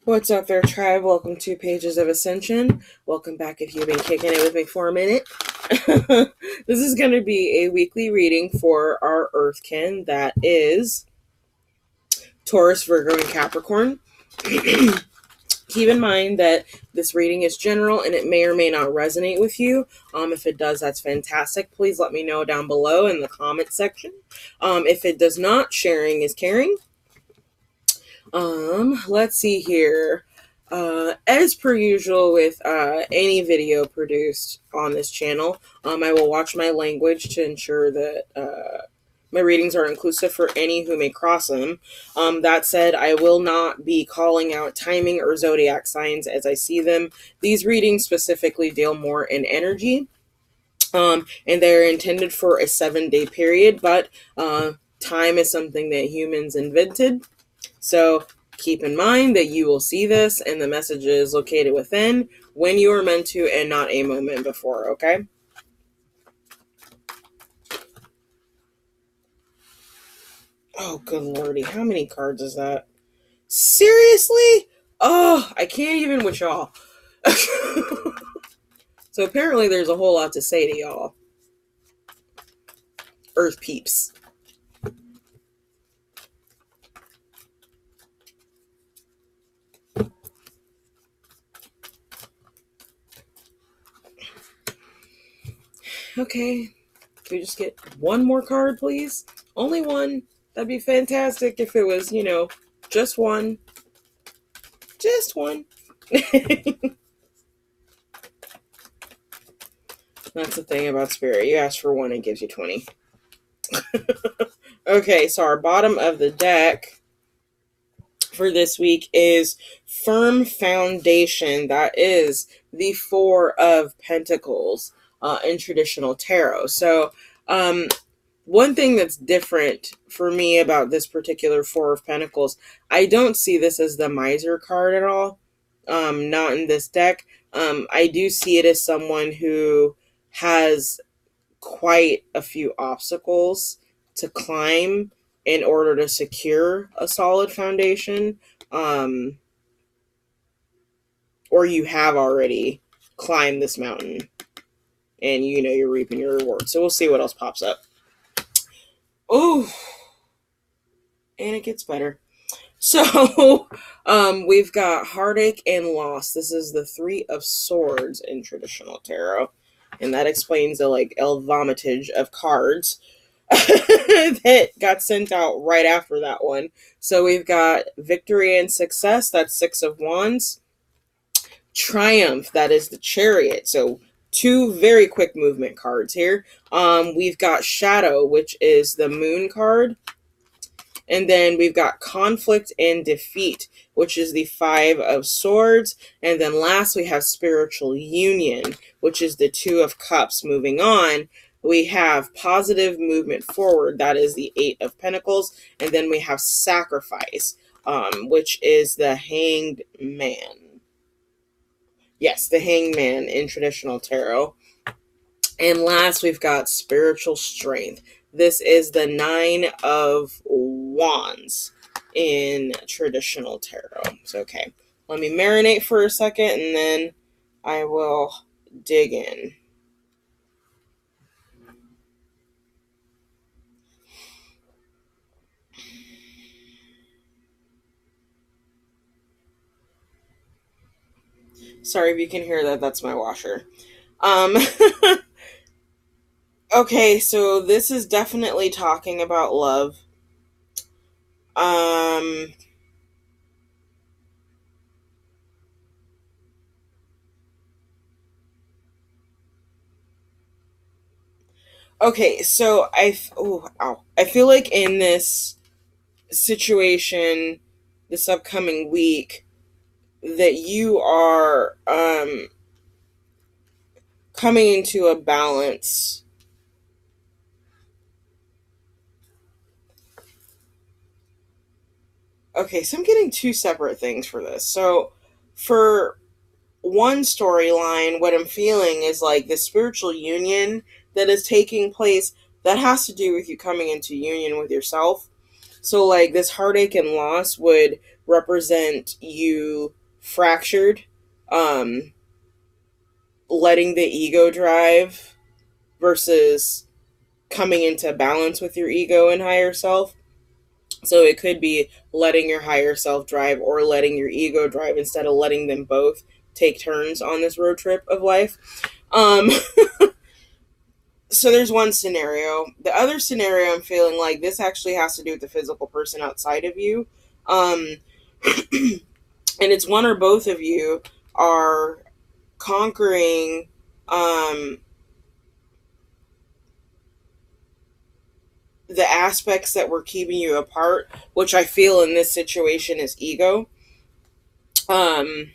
What's up there, tribe? Welcome to Paiges of Ascension. Welcome back if you've been kicking it with me for a minute. This is going to be a weekly reading for our Earthkin. That is Taurus, Virgo, and Capricorn. Keep in mind that this reading is general and it may or may not resonate with you. If it does, that's fantastic. Please let me know down below in the comment section. If it does not, sharing is caring. Let's see here. As per usual with any video produced on this channel, I will watch my language to ensure that my readings are inclusive for any who may cross them. That said, I will not be calling out timing or zodiac signs as I see them. These readings specifically deal more in energy, and they're intended for a 7-day period, but time is something that humans invented. So keep in mind that you will see this and the message is located within when you are meant to and not a moment before, okay? Oh, good lordy. How many cards is that? Seriously? Oh, I can't even with y'all. So apparently there's a whole lot to say to y'all. Earth peeps. Okay. Can we just get one more card, please? Only one. That'd be fantastic if it was, just one. Just one. That's the thing about Spirit. You ask for one, it gives you 20. Okay, so our bottom of the deck for this week is Firm Foundation. That is the Four of Pentacles in traditional tarot. So, one thing that's different for me about this particular Four of Pentacles, I don't see this as the Miser card at all. Not in this deck. I do see it as someone who has quite a few obstacles to climb in order to secure a solid foundation. Or you have already climbed this mountain and you're reaping your reward. So we'll see what else pops up. Oh, and it gets better. So, we've got Heartache and Loss. This is the Three of Swords in traditional tarot. And that explains the, vomitage of cards that got sent out right after that one. So we've got Victory and Success. That's Six of Wands. Triumph. That is the Chariot. So two very quick movement cards here. We've got Shadow, which is the Moon card. And then we've got Conflict and Defeat, which is the Five of Swords. And then last we have Spiritual Union, which is the Two of Cups. Moving on, we have Positive Movement Forward. That is the Eight of Pentacles. And then we have Sacrifice, which is the Hanged Man. Yes, the Hanged Man in traditional tarot. And last we've got Spiritual Strength. This is the Nine of Wands in traditional tarot. So, okay, let me marinate for a second and then I will dig in. Sorry if you can hear that. That's my washer. Okay, so this is definitely talking about love. Okay, so I feel like in this situation, this upcoming week, that you are coming into a balance. Okay, so I'm getting two separate things for this. So for one storyline, what I'm feeling is like the spiritual union that is taking place that has to do with you coming into union with yourself. So like this heartache and loss would represent you fractured, um, letting the ego drive versus coming into balance with your ego and higher self. So it could be letting your higher self drive or letting your ego drive instead of letting them both take turns on this road trip of life. Um, so there's one scenario. The other scenario, I'm feeling like this actually has to do with the physical person outside of you. Um, and it's one or both of you are conquering the aspects that were keeping you apart, which I feel in this situation is ego. Um,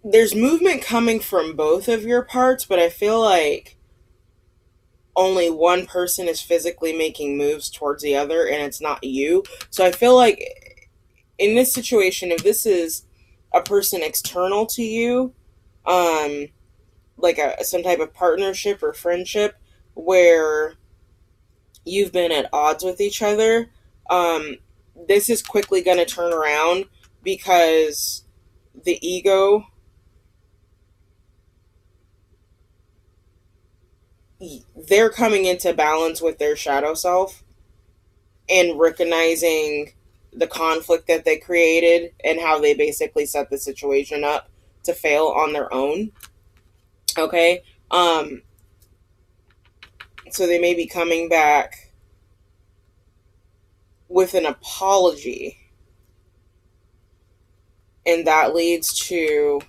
there's movement coming from both of your parts, but I feel like only one person is physically making moves towards the other, and it's not you. So I feel like in this situation, if this is a person external to you, um, like some type of partnership or friendship where you've been at odds with each other, um, this is quickly going to turn around because the ego, they're coming into balance with their shadow self and recognizing the conflict that they created and how they basically set the situation up to fail on their own. Okay. So they may be coming back with an apology, and that leads to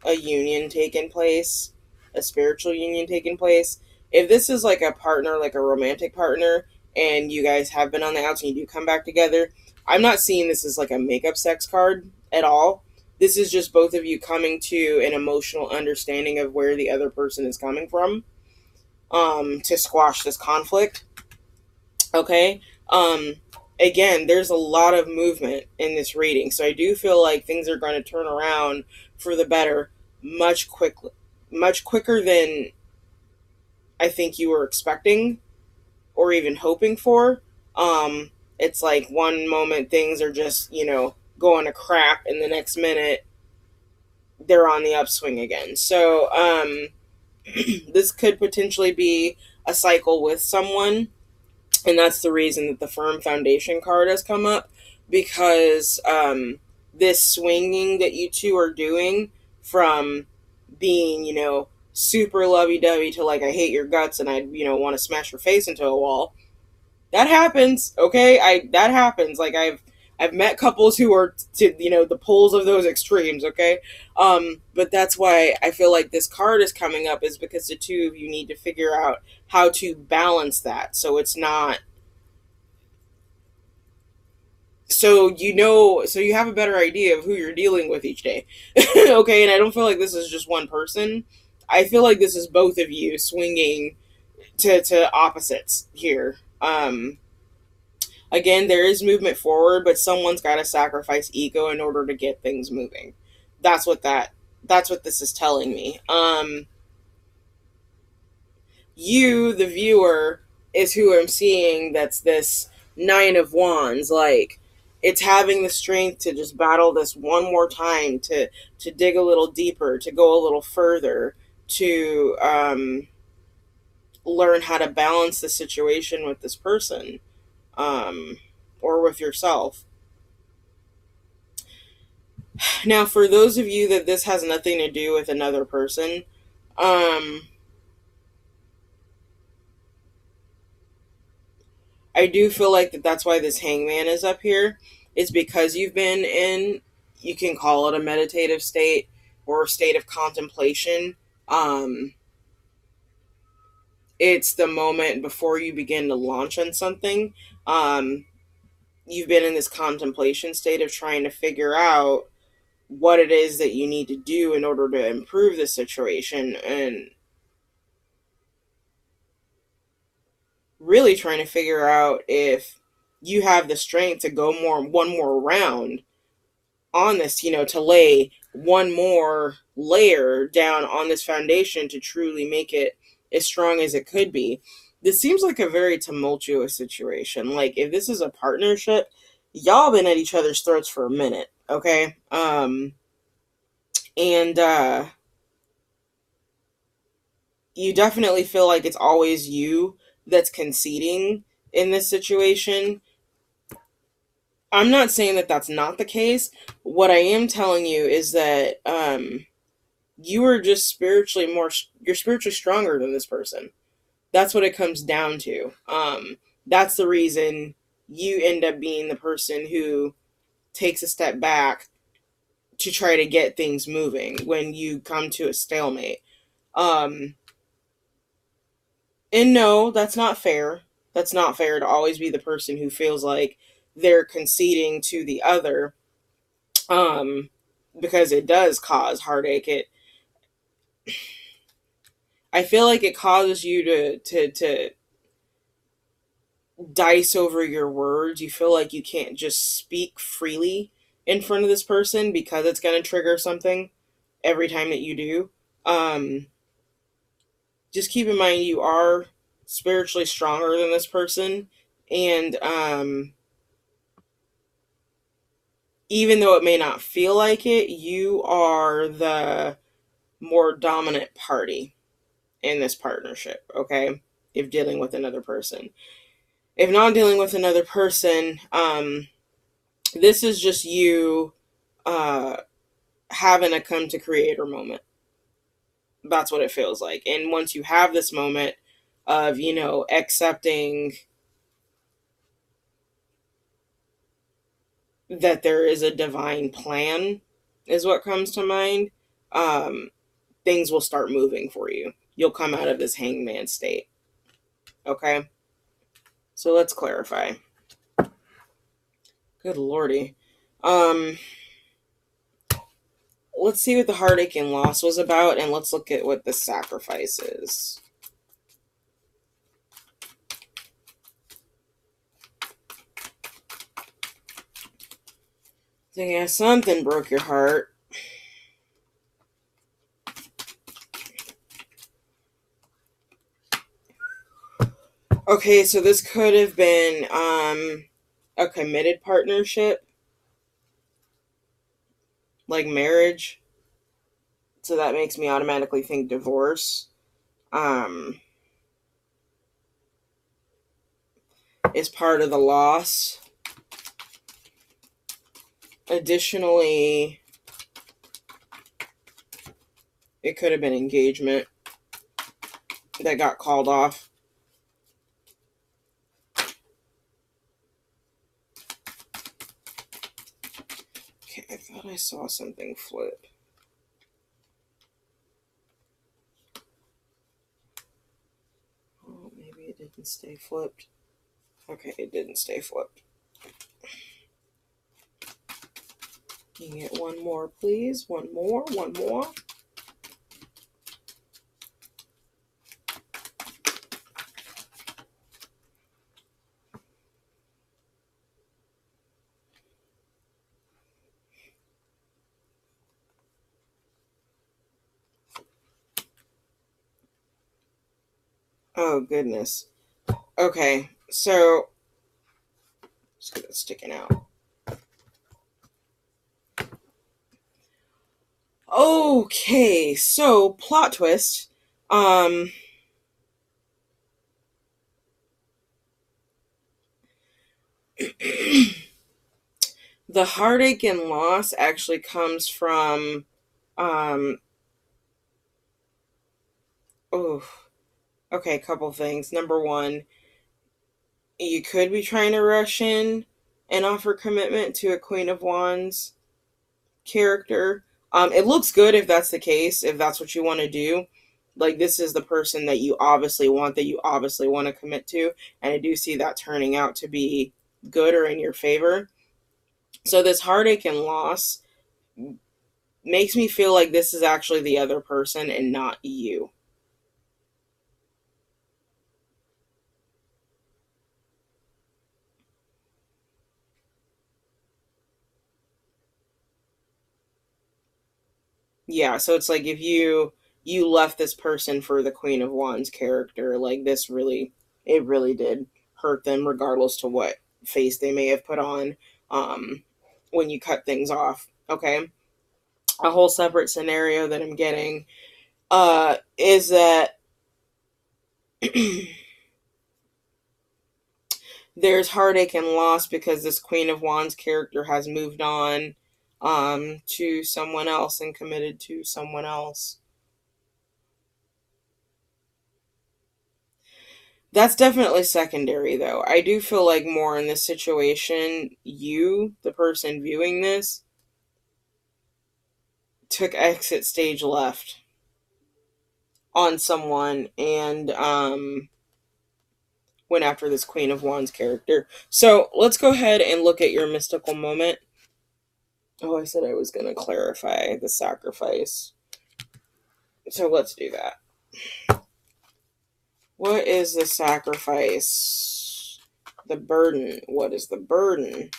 a union taking place, a spiritual union taking place. If this is like a partner, like a romantic partner, and you guys have been on the outs and you do come back together, I'm not seeing this as like a makeup sex card at all. This is just both of you coming to an emotional understanding of where the other person is coming from, to squash this conflict. Okay. Again, there's a lot of movement in this reading, so I do feel like things are going to turn around for the better much quicker than I think you were expecting or even hoping for. It's like one moment things are just, going to crap, and the next minute they're on the upswing again. So, this could potentially be a cycle with someone, and that's the reason that the firm foundation card has come up, because this swinging that you two are doing from being, super lovey-dovey to like I hate your guts and I, want to smash your face into a wall. That happens, okay? That happens. Like I've met couples who are to, the poles of those extremes, okay? But that's why I feel like this card is coming up, is because the two of you need to figure out how to balance that so it's not, so you have a better idea of who you're dealing with each day. Okay, and I don't feel like this is just one person. I feel like this is both of you swinging to opposites here. Again, there is movement forward, but someone's got to sacrifice ego in order to get things moving. That's what this is telling me. You, the viewer, is who I'm seeing. That's this Nine of Wands. Like, it's having the strength to just battle this one more time, to dig a little deeper, to go a little further, to learn how to balance the situation with this person, or with yourself. Now, for those of you that this has nothing to do with another person, I do feel like that's why this hangman is up here. It's because you've been in, you can call it a meditative state or a state of contemplation. It's the moment before you begin to launch on something. You've been in this contemplation state of trying to figure out what it is that you need to do in order to improve the situation, and really trying to figure out if you have the strength to go one more round on this, to lay one more layer down on this foundation to truly make it as strong as it could be. This seems like a very tumultuous situation. Like, if this is a partnership, y'all been at each other's throats for a minute, okay? And you definitely feel like it's always you that's conceding in this situation. I'm not saying that that's not the case. What I am telling you is that you are just you're spiritually stronger than this person. That's what it comes down to. That's the reason you end up being the person who takes a step back to try to get things moving when you come to a stalemate. Um, and no, that's not fair. That's not fair to always be the person who feels like they're conceding to the other, um, because it does cause heartache. I feel like it causes you to dice over your words. You feel like you can't just speak freely in front of this person because it's going to trigger something every time that you do. Um, just keep in mind you are spiritually stronger than this person, and even though it may not feel like it, you are the more dominant party in this partnership, okay? If dealing with another person. If not dealing with another person, this is just you uh, having a come to creator moment. That's what it feels like. And once you have this moment of, accepting that there is a divine plan, is what comes to mind, um, things will start moving for you. You'll come out of this hangman state. Okay? So let's clarify. Good lordy. Um, let's see what the heartache and loss was about, and let's look at what the sacrifice is. So yeah, something broke your heart. Okay, so this could have been a committed partnership, like marriage. So that makes me automatically think divorce. Um, is part of the loss. Additionally, it could have been engagement that got called off. Okay, I thought I saw something flip. Oh, maybe it didn't stay flipped. Okay, it didn't stay flipped. Can you get one more, please? One more. Oh, goodness. Okay, so let's get it sticking out. Okay, so plot twist. The heartache and loss actually comes from um oh, okay, a couple things. Number one, you could be trying to rush in and offer commitment to a Queen of Wands character. It looks good if that's the case, if that's what you want to do. Like, this is the person that you obviously want, that you obviously want to commit to, and I do see that turning out to be good or in your favor. So this heartache and loss makes me feel like this is actually the other person and not you. Yeah, so it's like if you left this person for the Queen of Wands character, like this really, it really did hurt them, regardless to what face they may have put on um when you cut things off. Okay, a whole separate scenario that I'm getting is that there's heartache and loss because this Queen of Wands character has moved on to someone else and committed to someone else. That's definitely secondary, though. I do feel like more in this situation, you, the person viewing this, took exit stage left on someone and went after this Queen of Wands character. So let's go ahead and look at your mystical moment. Oh, I said I was going to clarify the sacrifice. So let's do that. What is the sacrifice? The burden. What is the burden?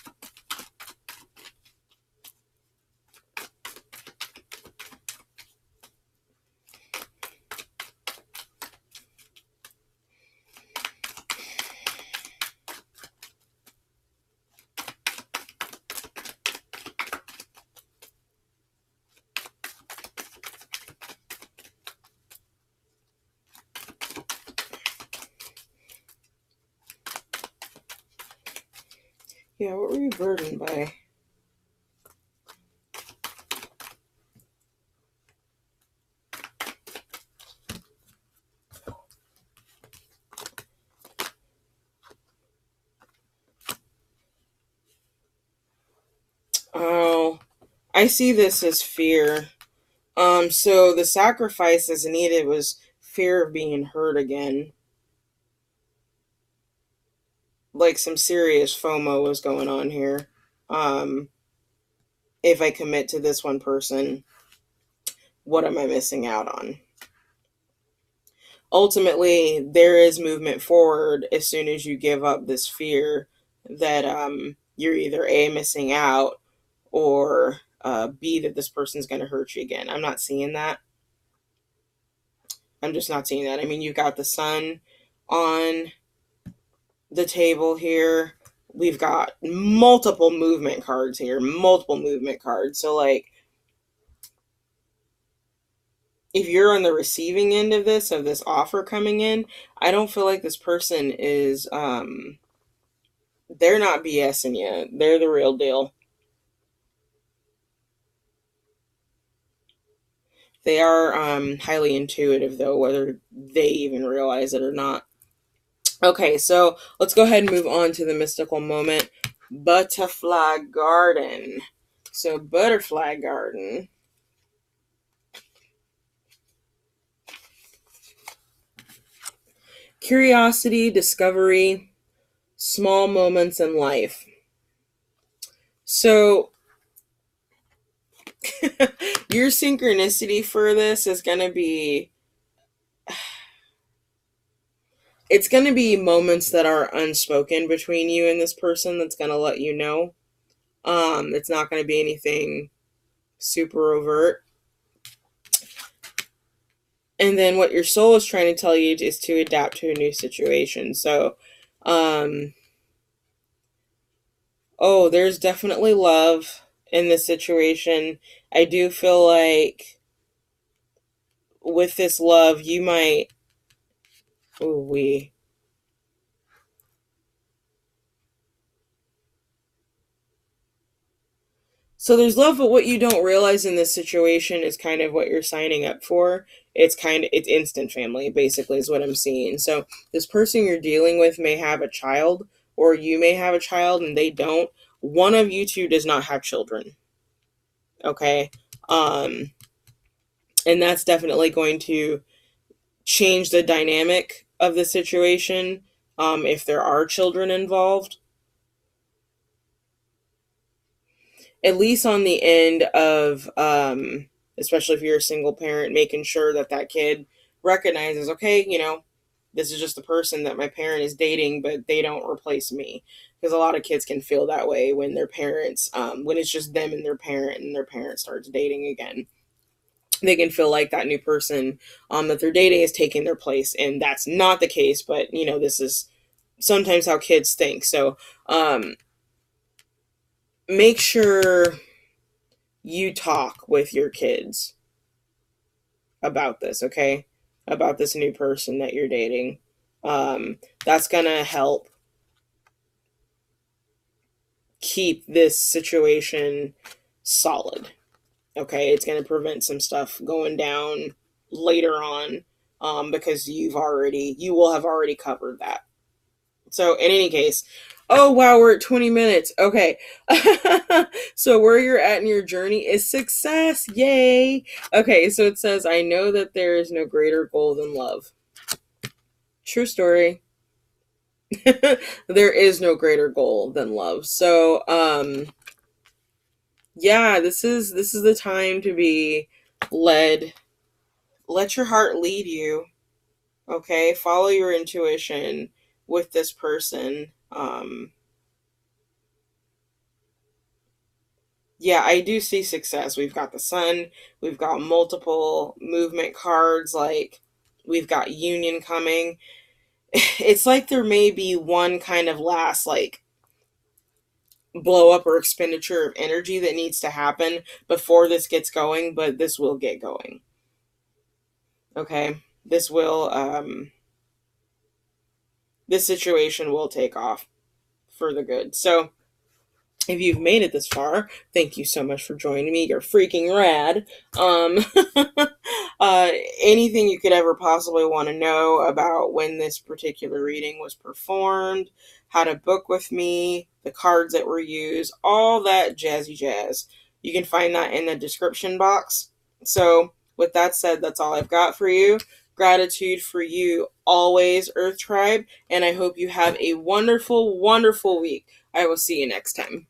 Yeah, what were you burdened by? Oh, I see this as fear. So the sacrifice as needed was fear of being hurt again. Like some serious FOMO was going on here. Um, if I commit to this one person, what am I missing out on? Ultimately, there is movement forward as soon as you give up this fear that you're either A, missing out, or B, that this person's going to hurt you again. I'm not seeing that. I'm just not seeing that. I mean, you've got the sun on the table here. We've got multiple movement cards here, multiple movement cards. So, like, if you're on the receiving end of this offer coming in, I don't feel like this person is, they're not BSing you. They're the real deal. They are highly intuitive, though, whether they even realize it or not. Okay, so let's go ahead and move on to the mystical moment. Butterfly Garden. So, Butterfly Garden. Curiosity, discovery, small moments in life. So, your synchronicity for this is going to be, it's going to be moments that are unspoken between you and this person that's going to let you know. It's not going to be anything super overt. And then what your soul is trying to tell you is to adapt to a new situation. So, oh, there's definitely love in this situation. I do feel like with this love, you might, oh, so there's love, but what you don't realize in this situation is kind of what you're signing up for. It's instant family, basically, is what I'm seeing. So this person you're dealing with may have a child, or you may have a child and they don't. One of you two does not have children. Okay. Um, and that's definitely going to change the dynamic of the situation if there are children involved. At least on the end of, especially if you're a single parent, making sure that that kid recognizes, okay, this is just the person that my parent is dating, but they don't replace me. Because a lot of kids can feel that way when their parents, when it's just them and their parent starts dating again. they can feel like that new person that they're dating is taking their place, and that's not the case. But this is sometimes how kids think. So make sure you talk with your kids about this, okay? About this new person that you're dating. That's gonna help keep this situation solid. Okay, it's going to prevent some stuff going down later on, because you will have already covered that. So in any case, oh wow, we're at 20 minutes. Okay. So where you're at in your journey is success. Yay. Okay, so it says, I know that there is no greater goal than love. True story. There is no greater goal than love. So yeah, this is the time to be led. Let your heart lead you. Okay, follow your intuition with this person. Yeah, I do see success. We've got the sun, we've got multiple movement cards, like we've got union coming. It's like there may be one kind of last like blow up or expenditure of energy that needs to happen before this gets going, but this will get going. Okay, this situation will take off for the good. So if you've made it this far, thank you so much for joining me. You're freaking rad. Anything you could ever possibly want to know about when this particular reading was performed, how to book with me, the cards that were used, all that jazzy jazz, you can find that in the description box. So with that said, that's all I've got for you. Gratitude for you always, Earth Tribe, and I hope you have a wonderful, wonderful week. I will see you next time.